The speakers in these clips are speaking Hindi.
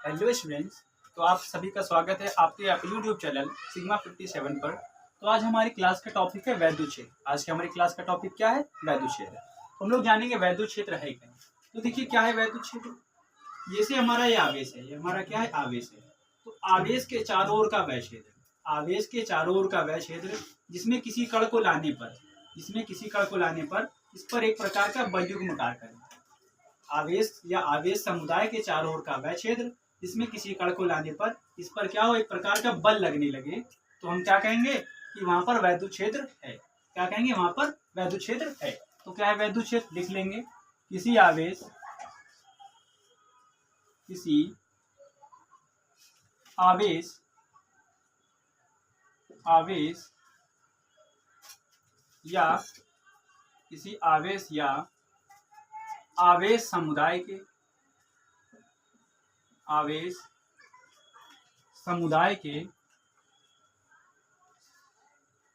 Hello students. तो आप सभी का स्वागत है आपके यूट्यूब चैनल सिग्मा 57 पर। तो आज हमारी क्लास का टॉपिक है वैद्युत क्षेत्र। आज की हमारी क्लास का टॉपिक क्या है? वैद्युत क्षेत्र। तो हम लोग जानेंगे वैद्युत क्षेत्र है क्या। तो देखिए क्या है वैद्युत क्षेत्र। जैसे हमारा ये आवेश है, ये हमारा क्या है? आवेश है। तो आवेश के चारों ओर का वह क्षेत्र, आवेश के चारों ओर का वह क्षेत्र जिसमें किसी कण को लाने पर इस पर एक प्रकार का बलयुग्म कार्य करे। आवेश या आवेश समुदाय के चारों ओर का वह क्षेत्र जिसमें किसी कण को लाने पर इस पर क्या हो, एक प्रकार का बल लगने लगे, तो हम क्या कहेंगे कि वहां पर वैद्युत क्षेत्र है। क्या कहेंगे? वहां पर वैद्युत क्षेत्र है। तो क्या है वैद्युत क्षेत्र? लिख लेंगे। किसी आवेश या आवेश समुदाय के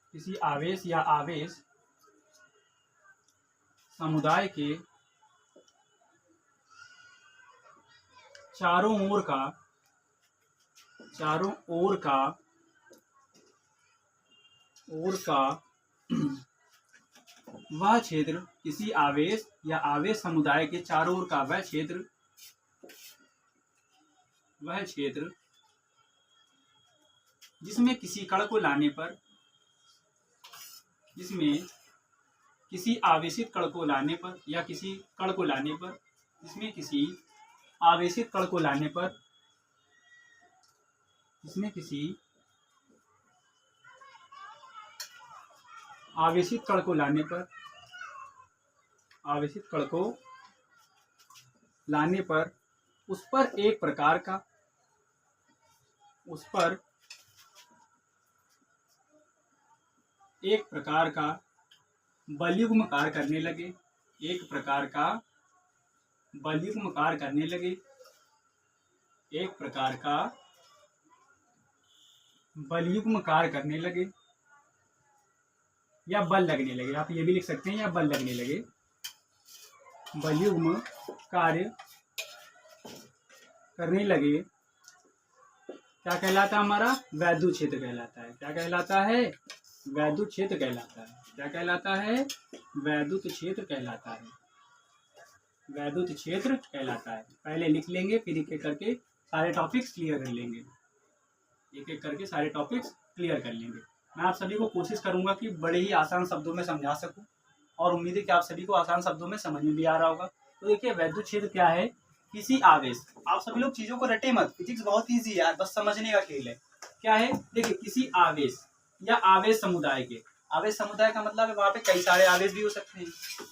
किसी आवेश या आवेश समुदाय के चारों ओर का वह क्षेत्र, किसी आवेश या आवेश समुदाय के चारों ओर का वह क्षेत्र जिसमें किसी कण को लाने पर, जिसमें किसी आवेशित कण को लाने पर या किसी कण को लाने पर, जिसमें किसी आवेशित कण को लाने पर, जिसमें किसी आवेशित कण को लाने पर, आवेशित कण को लाने पर उस पर एक प्रकार का बलयुग्म कार्य करने लगे, एक प्रकार का बलयुग्म कार्य करने लगे, एक प्रकार का बलयुग्म कार्य करने लगे या बल लगने लगे। आप ये भी लिख सकते हैं या बल लगने लगे। बलयुग्म कार्य करने लगे क्या कहलाता है? हमारा वैद्युत क्षेत्र कहलाता है। क्या कहलाता है? वैद्युत क्षेत्र कहलाता है। क्या कहलाता है? वैद्युत क्षेत्र कहलाता है। वैद्युत क्षेत्र कहलाता है। पहले लिख लेंगे, फिर एक एक करके सारे टॉपिक्स क्लियर कर लेंगे। एक एक करके सारे टॉपिक्स क्लियर कर लेंगे। मैं आप सभी को कोशिश करूंगा कि बड़े ही आसान शब्दों में समझा सकूं, और उम्मीद है कि आप सभी को आसान शब्दों में समझ में भी आ रहा होगा। तो देखिए वैद्युत क्षेत्र क्या है? किसी आवेश, आप सभी लोग चीजों को रटे मत, फिजिक्स बहुत ईजी है, बस समझने का खेल है। क्या है? देखिए किसी आवेश या आवेश समुदाय के, आवेश समुदाय का मतलब है वहां पे कई सारे आवेश भी हो सकते हैं।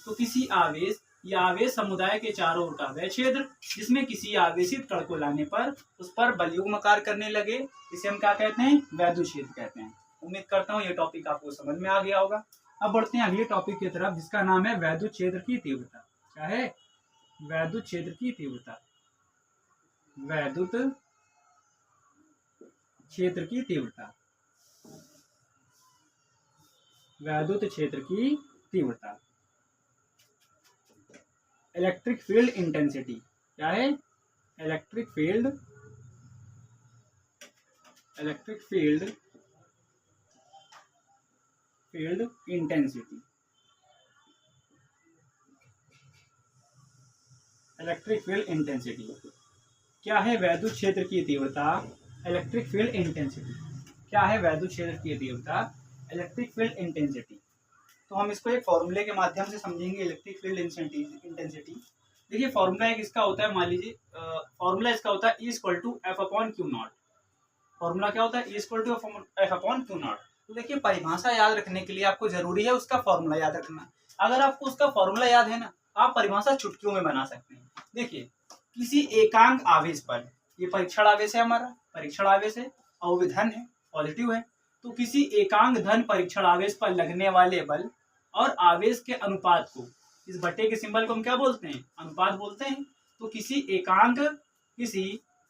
तो किसी आवेश या आवेश समुदाय के चारों ओर का वह क्षेत्र जिसमें किसी आवेशित कण को लाने पर उस पर बलयुग्म कार्य करने लगे, इसे हम क्या कहते हैं? वैद्युत क्षेत्र कहते हैं। उम्मीद करता हूँ ये टॉपिक आपको समझ में आ गया होगा। अब बढ़ते हैं अगले टॉपिक की तरफ, जिसका नाम है वैद्युत क्षेत्र की तीव्रता। क्या है? वैद्युत क्षेत्र की तीव्रता। वैद्युत क्षेत्र की तीव्रता। वैद्युत क्षेत्र की तीव्रता। Electric field intensity. क्या है? Electric field intensity. Electric field intensity क्या है? वैद्युत क्षेत्र की तीव्रता। इलेक्ट्रिक फील्ड इंटेंसिटी क्या है? वैद्युत क्षेत्र की तीव्रता, इलेक्ट्रिक फील्ड इंटेंसिटी। तो हम इसको एक फॉर्मूले के माध्यम से समझेंगे। इलेक्ट्रिक फील्ड इंटेंसिटी, देखिए फॉर्मूला एक इसका होता है, मान लीजिए फॉर्मूला इसका होता है E=F/Q0। फॉर्मूला क्या होता है? E=F/Q0। तो देखिए परिभाषा याद रखने के लिए आपको जरूरी है उसका फॉर्मूला याद रखना। अगर आपको उसका फॉर्मूला याद है ना, आप परिभाषा चुटकियों में बना सकते हैं। देखिए किसी एकांक आवेश पर, ये परीक्षण आवेश है हमारा, परीक्षण आवेश है और वो धन है, पॉजिटिव है। तो किसी एकांक धन परीक्षण आवेश पर लगने वाले बल और आवेश के अनुपात को, इस बटे के सिंबल को हम क्या बोलते हैं? अनुपात बोलते हैं। तो किसी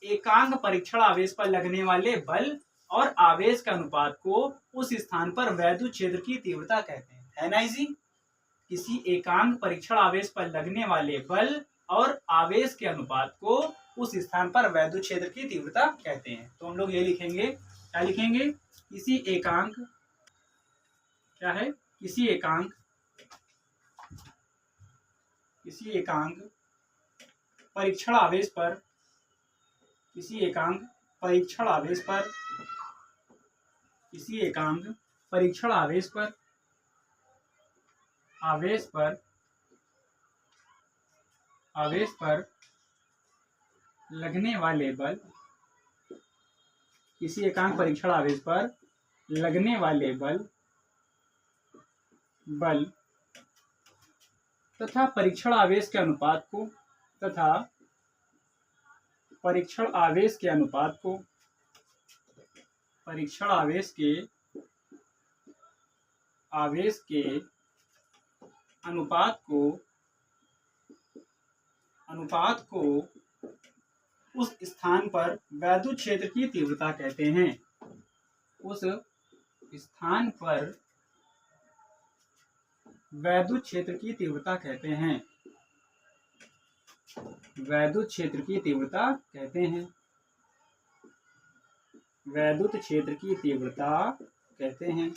एकांक परीक्षण आवेश पर लगने वाले बल और आवेश के अनुपात को उस स्थान पर वैद्युत क्षेत्र की तीव्रता कहते हैं। है ना इजी? किसी एकांक परीक्षण आवेश पर लगने वाले बल और आवेश के अनुपात को उस स्थान पर वैद्युत क्षेत्र की तीव्रता कहते हैं। तो हम लोग ये लिखेंगे, क्या लिखेंगे, किसी एकांक, क्या है, किसी एकांक परीक्षण आवेश पर, किसी एकांक परीक्षण आवेश पर, किसी एकांक परीक्षण आवेश पर, आवेश पर लगने वाले बल, किसी एकांक परीक्षण आवेश पर लगने वाले बल तथा परीक्षण आवेश के अनुपात को, तथा परीक्षण आवेश के अनुपात को, परीक्षण आवेश के अनुपात को उस स्थान पर वैद्युत क्षेत्र की तीव्रता कहते हैं। उस स्थान पर वैद्युत क्षेत्र की तीव्रता कहते हैं, वैद्युत क्षेत्र की तीव्रता कहते हैं, वैद्युत क्षेत्र की तीव्रता कहते हैं।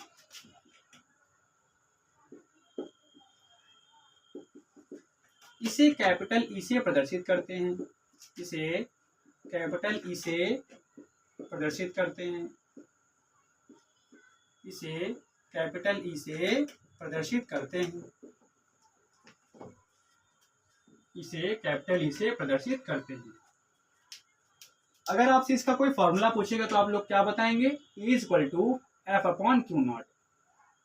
इसे कैपिटल ई से प्रदर्शित करते हैं, इसे कैपिटल ई से प्रदर्शित करते हैं, इसे कैपिटल ई से प्रदर्शित करते हैं, इसे कैपिटल ई से प्रदर्शित करते हैं। अगर आपसे इसका कोई फॉर्मूला पूछेगा तो आप लोग क्या बताएंगे, E equal to F upon Q not,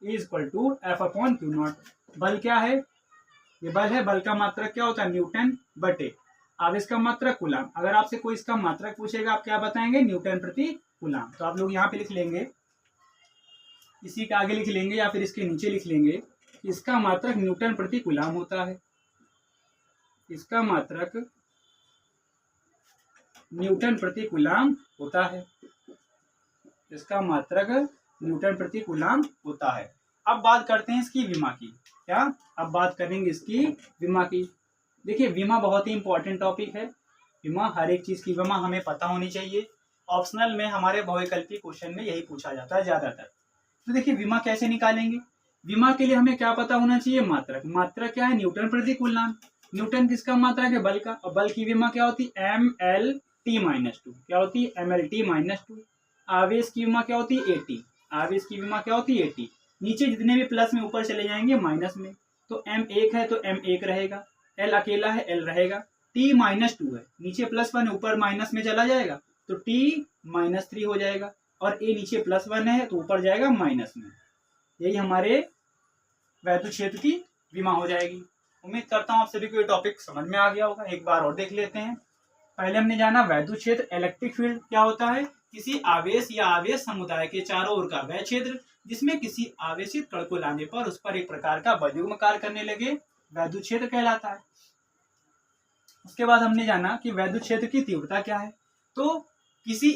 E equal to F upon Q not. बल क्या है, ये बल है, बल का मात्रक क्या होता है, न्यूटन बटे आवेश का मात्रक कूलाम। अगर आपसे कोई इसका मात्रक पूछेगा आप क्या बताएंगे, न्यूटन प्रति कूलाम। तो आप लोग यहाँ पे लिख लेंगे, इसी के आगे लिख लेंगे या फिर इसके नीचे लिख लेंगे, इसका मात्रक न्यूटन प्रति कूलाम होता है, इसका मात्रक न्यूटन प्रति कूलाम होता है, इसका मात्रक न्यूटन प्रति कूलाम होता है। अब बात करते हैं इसकी विमा की, क्या, अब बात करेंगे इसकी विमा की। देखिए विमा बहुत ही इंपॉर्टेंट टॉपिक है, विमा, हर एक चीज की विमा हमें पता होनी चाहिए। ऑप्शनल में हमारे बहुविकल्पीय क्वेश्चन में यही पूछा जाता है ज्यादातर। तो देखिए विमा कैसे निकालेंगे, विमा के लिए हमें क्या पता होना चाहिए, मात्रक। मात्रक क्या है, न्यूटन प्रति कूलाम। न्यूटन किसका मात्रक है, बल का, और बल की विमा क्या होती है, MLT-2, क्या होती है, MLT-2। आवेश की विमा क्या होती है, AT, आवेश की विमा क्या होती है, AT। नीचे जितने भी प्लस में ऊपर चले जाएंगे माइनस में, तो M 1 है तो M 1 रहेगा, L अकेला है L रहेगा, T-2 है, नीचे +1 है ऊपर माइनस में चला जाएगा तो T-3 हो जाएगा, और A नीचे +1 है तो ऊपर जाएगा माइनस में। यही हमारे वैद्युत क्षेत्र की विमा हो जाएगी। उम्मीद करता हूँ आप सभी को ये टॉपिक समझ में आ गया होगा। एक बार और देख लेते हैं। पहले हमने जाना वैद्युत क्षेत्र, इलेक्ट्रिक फील्ड क्या होता है, किसी आवेश या आवेश समुदाय के चारों ओर का वह क्षेत्र जिसमें किसी आवेशित कण को लाने पर उस पर एक प्रकार का बलयुग्म कार्य करने लगे, वैद्युत क्षेत्र कहलाता है। उसके बाद हमने जाना कि वैद्युत क्षेत्र की तीव्रता क्या है। तो किसी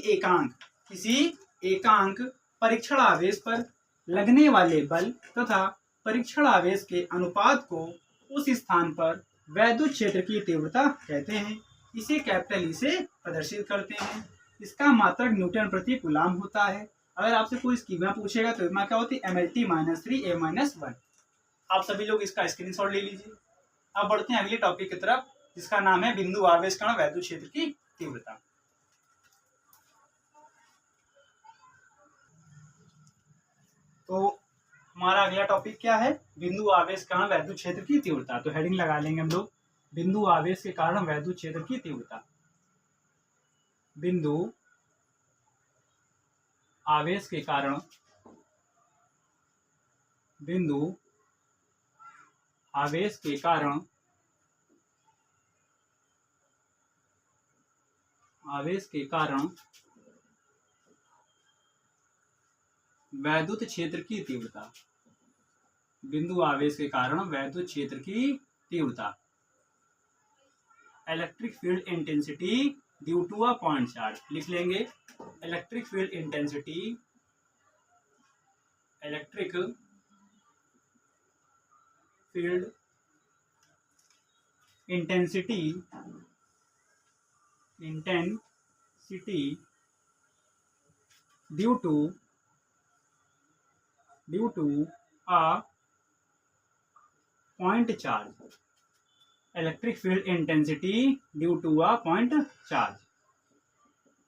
एकांक परीक्षण आवेश पर लगने वाले बल तथा परीक्षण आवेश के अनुपात को उस स्थान पर वैद्युत क्षेत्र की तीव्रता कहते हैं। इसे कैपिटल ई से प्रदर्शित करते हैं। इसका मात्रक न्यूटन प्रति कूलाम होता है। अगर आपसे कोई इसकी विमा पूछेगा तो विमा क्या होती है, MLT-3A-1। आप सभी लोग इसका स्क्रीनशॉट ले लीजिए। अब बढ़ते हैं अगले टॉपिक की तरफ, जिसका नाम है बिंदु आवेश कण वैद्युत क्षेत्र की तीव्रता। तो हमारा अगला टॉपिक क्या है, बिंदु आवेश कण वैद्युत क्षेत्र की तीव्रता। तो हेडिंग लगा लेंगे हम लोग, बिंदु आवेश के कारण वैद्युत क्षेत्र की तीव्रता। बिंदु आवेश के कारण, बिंदु आवेश के कारण वैद्युत क्षेत्र की तीव्रता, बिंदु आवेश के कारण वैद्युत क्षेत्र की तीव्रता। Electric field intensity due to a point charge लिख लेंगे। Electric field intensity, electric field intensity intensity due to a point charge. Electric field intensity due to a point charge.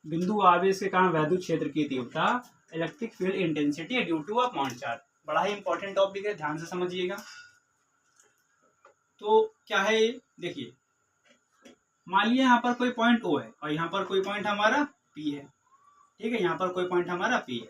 बिंदु आवेश के कारण वैद्युत क्षेत्र की तीव्रता electric field intensity due to a point charge. बड़ा ही इंपॉर्टेंट टॉपिक है, ध्यान से समझिएगा। तो क्या है ये, देखिए मान लिया यहाँ पर कोई पॉइंट O है और यहाँ पर कोई पॉइंट हमारा P है, ठीक है, यहाँ पर कोई पॉइंट हमारा P है,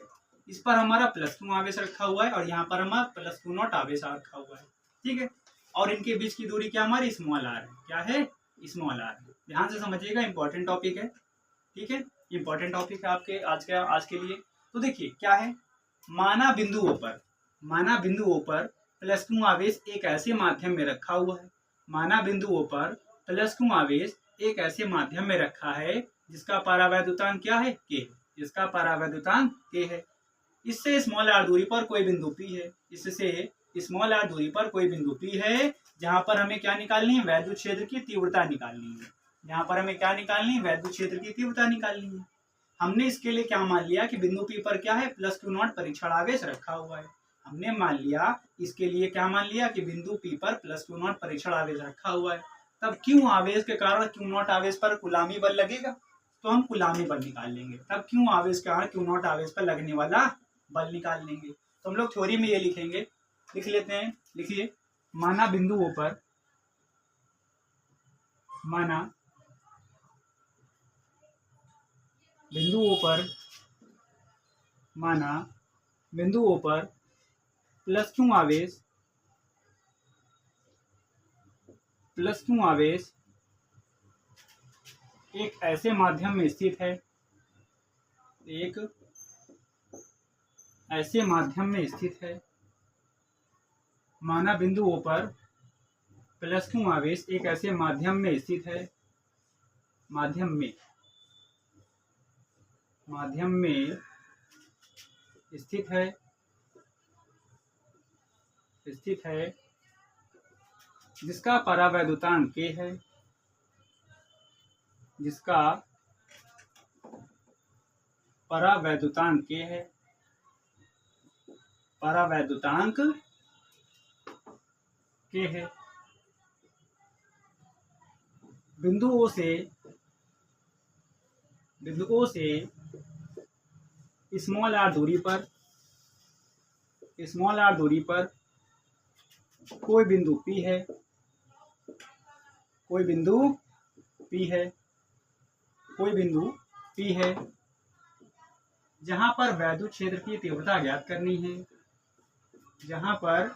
इस पर हमारा +Q आवेश रखा हुआ है और यहाँ पर हमारा +Q0 आवेश रखा हुआ है, ठीक है, और इनके बीच की दूरी क्या हमारी स्मॉल r है, क्या है स्मॉल r। ध्यान से समझिएगा, इंपॉर्टेंट टॉपिक है, ठीक है, इंपॉर्टेंट टॉपिक है आपके आज के लिए। तो देखिए क्या है, माना बिंदुओं पर +Q आवेश एक ऐसे माध्यम में रखा हुआ है, माना बिंदुओं पर +Q आवेश एक ऐसे माध्यम में रखा है जिसका परावैद्युतांक क्या है, K, जिसका परावैद्युतांक K है। इससे स्मॉल r दूरी पर कोई बिंदु P है, इससे स्मॉल r दूरी पर कोई बिंदु P है, जहां पर हमें क्या निकालनी है, वैद्युत क्षेत्र की तीव्रता निकालनी है। यहाँ पर हमें क्या निकालनी है, वैद्युत क्षेत्र की तीव्रता निकालनी है। हमने इसके लिए क्या मान लिया कि बिंदु P पर क्या है, +Q0 परीक्षण आवेश रखा हुआ है। हमने मान लिया इसके लिए क्या मान लिया कि बिंदु P पर +Q0 परीक्षण आवेश रखा हुआ है। तब Q आवेश के कारण Q0 आवेश पर कुलामी बल लगेगा, तो हम कुलामी बल निकाल लेंगे। तब Q आवेश के कारण Q0 आवेश पर लगने वाला बल निकाल लेंगे। तो हम लोग थ्योरी में ये लिखेंगे, लिख लेते हैं, लिखिए, माना बिंदुओं पर +Q आवेश एक ऐसे माध्यम में स्थित है, माना बिंदुओं पर +Q आवेश एक ऐसे माध्यम में स्थित है, स्थित है जिसका परावैद्युतांक K है, परावैद्युतांक K है। बिंदु O से स्मॉल r दूरी पर कोई बिंदु P है, जहां पर वैद्युत क्षेत्र की तीव्रता ज्ञात करनी है, जहां पर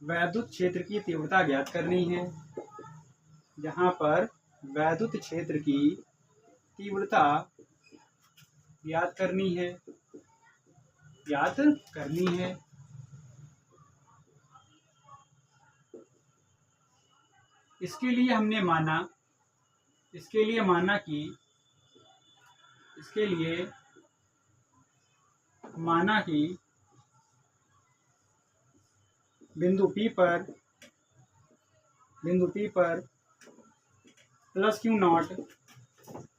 वैद्युत क्षेत्र की तीव्रता ज्ञात करनी है, इसके लिए हमने माना कि बिंदु P पर +Q0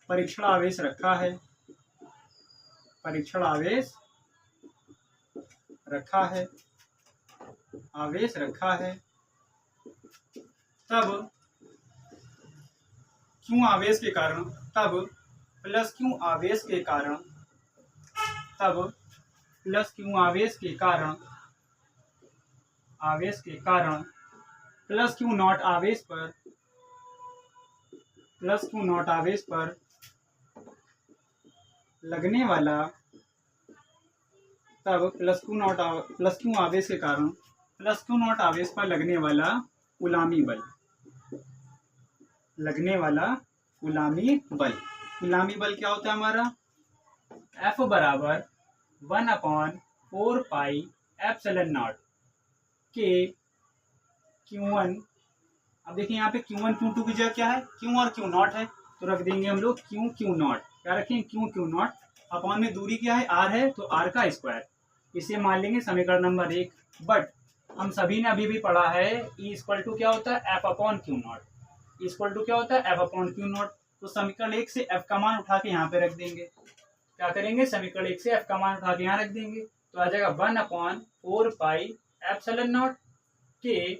परीक्षण आवेश रखा है, तब Q आवेश के कारण +Q आवेश पर लगने वाला कुलामी बल, कुलामी बल क्या होता है हमारा, F बराबर 1/4πε0 K Q1। अब देखिए यहाँ पे Q1 Q2 की जगह क्या है, Q और Q0 है, तो रख देंगे हम लोग Q0। क्या रखेंगे, Q0 अपॉन में दूरी क्या है, R है, तो R का स्क्वायर, इसे मान लेंगे समीकरण नंबर 1। बट हम सभी ने अभी भी पढ़ा है E = क्या होता है, F/Q0, E = क्या होता है, F/Q0। तो समीकरण 1 से f का मान उठा के यहाँ पे रख देंगे। क्या करेंगे, समीकरण 1 से f का मान उठा के यहाँ रख देंगे, तो आ जाएगा 1/4 पाई एप्सिलॉन नॉट के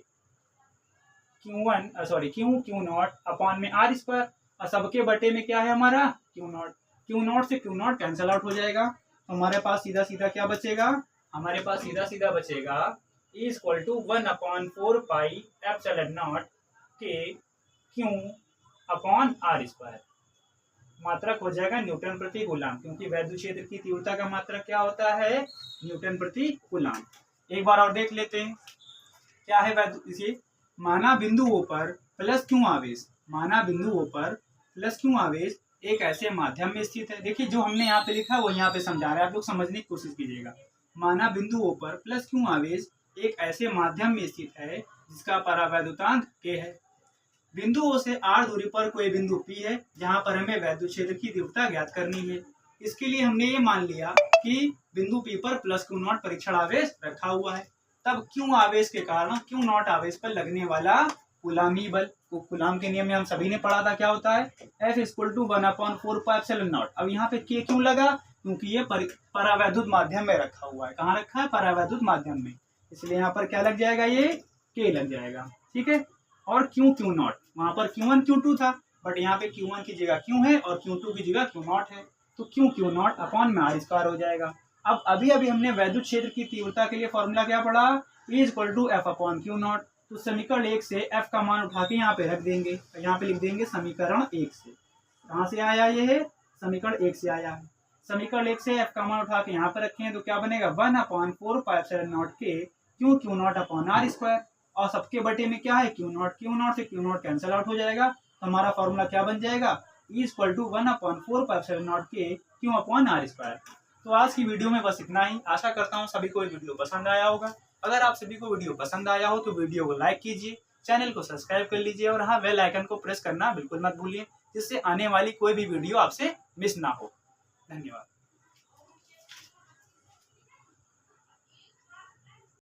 क्यू नॉट अपॉन में आर स्क्वायर, और सबके बटे में क्या है हमारा क्यू नॉट से क्यू नॉट कैंसिल आउट हो जाएगा, तो हमारे पास सीधा सीधा क्या बचेगा, हमारे पास सीधा सीधा बचेगा is equal to 1/4 pi epsilon naught के क्यू अपॉन आर स्क्वायर। मात्रक हो जाएगा न्यूटन प्रति कूलम, क्योंकि वैद्युत क्षेत्र की तीव्रता का मात्रक क्या होता है, न्यूटन प्रति कूलम। एक बार और देख लेते हैं क्या है वैद्युत, इसे माना बिंदुओं पर प्लस क्यू आवेश, माना बिंदुओं पर प्लस क्यू आवेश एक ऐसे माध्यम में स्थित है। देखिए जो हमने यहाँ पे लिखा है वो यहाँ पे समझा रहा है, आप लोग समझने की कोशिश कीजिएगा। माना बिंदुओं पर प्लस क्यू आवेश एक ऐसे माध्यम में स्थित है जिसका परावैद्युतांक k है। बिंदुओं से r दूरी पर कोई बिंदु P है जहाँ पर हमें वैद्युत क्षेत्र की तीव्रता ज्ञात करनी है। इसके लिए हमने ये मान लिया कि बिंदु P पर प्लस क्यू नॉट परीक्षण आवेश रखा हुआ है, तब क्यू आवेश के कारण क्यू नॉट आवेश पर लगने वाला कूलामी बल, तो कूलाम के नियम में हम सभी ने पढ़ा था क्या होता है, F = 1/4 पाई एप्सिलॉन नॉट। अब यहाँ पे k क्यों लगा, क्योंकि ये परावैद्युत माध्यम में रखा हुआ है। कहाँ रखा है, परावैद्युत माध्यम में, इसलिए यहाँ पर क्या लग जाएगा, ये k लग जाएगा, ठीक है। और क्यू नॉट, वहां पर Q1 Q2 था, बट यहाँ पे Q1 की जगह Q है और Q2 की जगह Q नॉट है, तो Q नॉट अपॉन में आर स्क्वायर हो जाएगा। अब अभी हमने वैद्युत क्षेत्र की तीव्रता के लिए फॉर्मूला क्या पढ़ा, E = F/Q नॉट। तो समीकरण 1 से F का मान उठा के यहाँ पे रख देंगे, तो यहाँ पे लिख देंगे समीकरण 1 से। कहाँ से आया ये है, समीकरण 1 से आया है। समीकरण 1 से F का मान उठा के यहाँ पे रखें तो क्या बनेगा, 1/4 पाई एप्सिलॉन नॉट के Q naught upon R square, और सबके बटे में क्या है क्यू नॉट से क्यू नॉट कैंसिल आउट हो जाएगा, तो हमारा फॉर्मूला क्या बन जाएगा, E = 1/4 पाई एप्सिलॉन नॉट के क्यू अपॉन आर स्क्वायर। तो आज की वीडियो में बस इतना ही। आशा करता हूँ सभी को ये वीडियो पसंद आया होगा। अगर आप सभी को वीडियो पसंद आया हो तो वीडियो को लाइक कीजिए, चैनल को सब्सक्राइब कर लीजिए, और हाँ, बेल आइकन को प्रेस करना बिल्कुल मत भूलिए, जिससे आने वाली कोई भी वीडियो आपसे मिस ना हो। धन्यवाद।